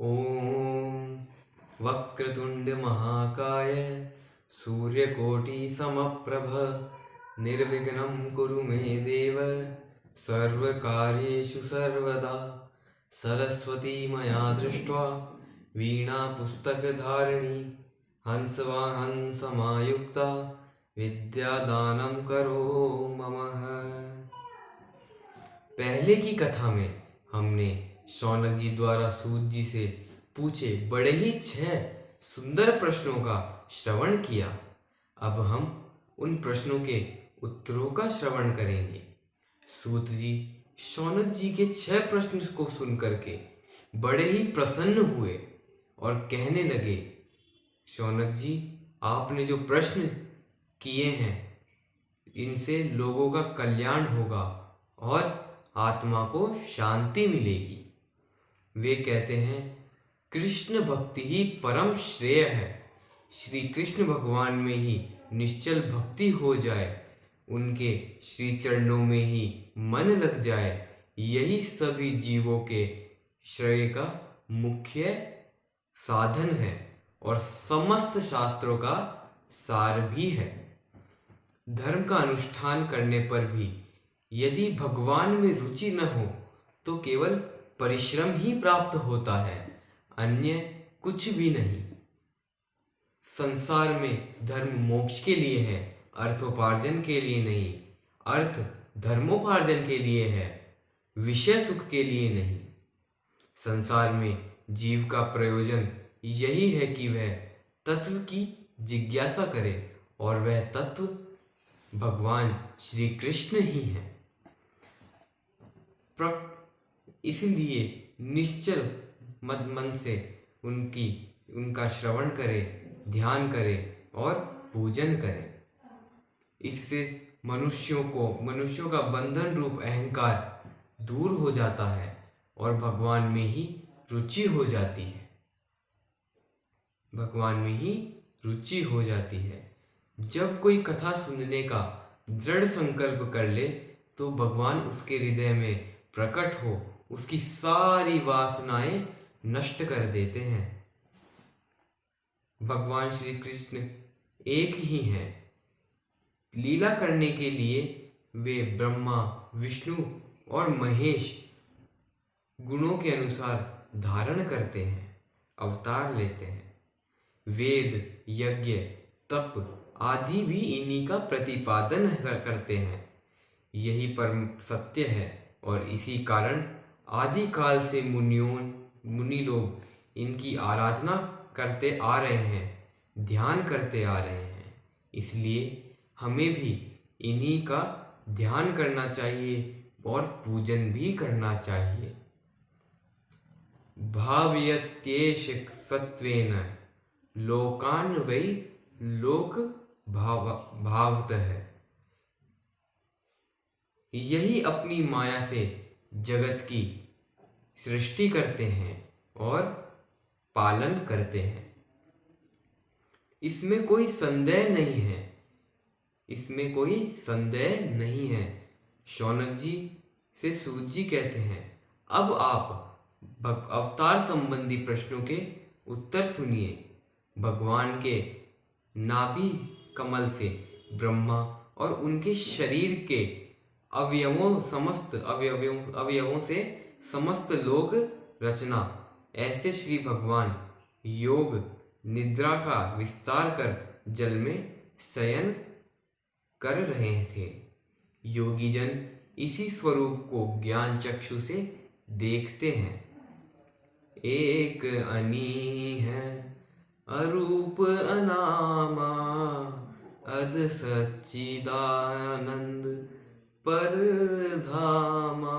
ॐ वक्रतुण्ड महाकाय सूर्यकोटि समप्रभ निर्विघ्नं कुरु मे देव सर्वकार्येषु सर्वदा। सरस्वती मया दृष्ट्वा वीणा पुस्तकधारिणी हंसवाहन समायुक्ता विद्यादानं करो ममः। पहले की कथा में हमने शौनक जी द्वारा सूत जी से पूछे बड़े ही 6 सुंदर प्रश्नों का श्रवण किया। अब हम उन प्रश्नों के उत्तरों का श्रवण करेंगे। सूत जी शौनक जी के 6 प्रश्न को सुन करके बड़े ही प्रसन्न हुए और कहने लगे, शौनक जी आपने जो प्रश्न किए हैं इनसे लोगों का कल्याण होगा और आत्मा को शांति मिलेगी। वे कहते हैं, कृष्ण भक्ति ही परम श्रेय है। श्री कृष्ण भगवान में ही निश्चल भक्ति हो जाए, उनके श्री चरणों में ही मन लग जाए, यही सभी जीवों के श्रेय का मुख्य साधन है और समस्त शास्त्रों का सार भी है। धर्म का अनुष्ठान करने पर भी यदि भगवान में रुचि न हो तो केवल परिश्रम ही प्राप्त होता है, अन्य कुछ भी नहीं। संसार में धर्म मोक्ष के लिए है, अर्थोपार्जन के लिए नहीं। अर्थ धर्मोपार्जन के लिए है, विषय सुख के लिए नहीं। संसार में जीव का प्रयोजन यही है कि वह तत्व की जिज्ञासा करे और वह तत्व भगवान श्री कृष्ण ही है। इसलिए निश्चल मन से उनका श्रवण करे, ध्यान करे और पूजन करे। इससे मनुष्यों का बंधन रूप अहंकार दूर हो जाता है और भगवान में ही रुचि हो जाती है। भगवान में ही रुचि हो जाती है। जब कोई कथा सुनने का दृढ़ संकल्प कर ले तो भगवान उसके हृदय में प्रकट हो उसकी सारी वासनाएं नष्ट कर देते हैं। भगवान श्री कृष्ण एक ही हैं। लीला करने के लिए वे ब्रह्मा, विष्णु और महेश गुणों के अनुसार धारण करते हैं, अवतार लेते हैं। वेद, यज्ञ, तप आदि भी इन्हीं का प्रतिपादन करते हैं। यही परम सत्य है और इसी कारण आदि काल से मुनि लोग इनकी आराधना करते आ रहे हैं, ध्यान करते आ रहे हैं। इसलिए हमें भी इन्हीं का ध्यान करना चाहिए और पूजन भी करना चाहिए। भावयत्येष सत्वेन लोकान वै लोक भावतः। यही अपनी माया से जगत की सृष्टि करते हैं और पालन करते हैं। इसमें कोई संदेह नहीं है, इसमें कोई संदेह नहीं है। शौनक जी से सूत जी कहते हैं, अब आप अवतार संबंधी प्रश्नों के उत्तर सुनिए। भगवान के नाभि कमल से ब्रह्मा और उनके शरीर के अवयवों से समस्त लोक रचना। ऐसे श्री भगवान योग निद्रा का विस्तार कर जल में शयन कर रहे थे। योगी जन इसी स्वरूप को ज्ञान चक्षु से देखते हैं। एक अनी है अरूप अनामा, अध सच्चिदानंद परधामा।